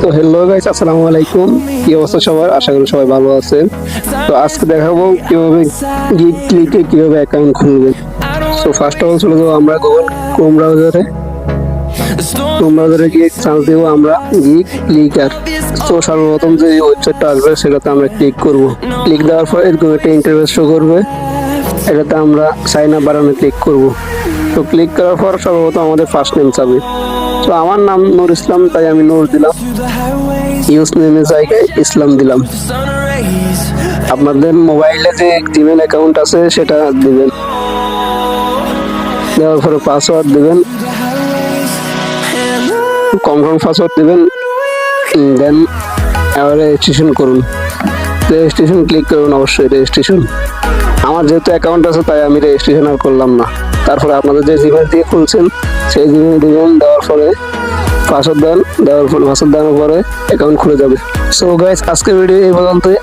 তো hello guys, আসসালামু আলাইকুম। কি অবস্থা সবার? আশা করি সবাই ভালো আছেন। তো আজকে দেখাবো কিভাবে গিগ ক্লিকে কিভাবে অ্যাকাউন্ট খুলবেন। সো ফার্স্ট অফ অল চলে যাবো আমরা গুগল ক্রোম ব্রাউজারে গিয়ে সার্চ দেবো আমরা গিগ ক্লিকার। তো সর্বপ্রথম যে ওয়েবসাইটটা আসবে সেটাতে আমরা ক্লিক করব। ক্লিক দেওয়ার পর এরকম একটা ইন্টারফেস শো করবে, এটাতে আমরা সাইন আপ বাটনে ক্লিক করব। তো ক্লিক করার পর সর্বপ্রথম আমাদের ফার্স্ট নেম চাবে। তো আমার নাম নূর ইসলাম, তাই আমি নূর দিলাম। ইউজ নেমের জায়গায় ইসলাম দিলাম। আপনাদের মোবাইলে যে জিমেল অ্যাকাউন্ট আছে সেটা দিবেন, দেওয়ার পরে পাসওয়ার্ড দিবেন, কনফার্ম পাসওয়ার্ড দিবেন, দেন এবার রেজিস্ট্রেশন করুন। রেজিস্ট্রেশন ক্লিক করুন, অবশ্যই রেজিস্ট্রেশন। আমার যেহেতু অ্যাকাউন্ট আছে তাই আমি রেজিস্ট্রেশন আর করলাম না। তারপরে আপনাদের যে জিমেল দিয়ে খুলছেন সেই জিমেল দিবেন, দেওয়ার পরে পাসওয়ার্ড দেন, দেওয়ার পরে পাসওয়ার্ড দেওয়ার পরে অ্যাকাউন্ট খুলে যাবে। সো গাইস, আজকের ভিডিও এই পর্যন্তই।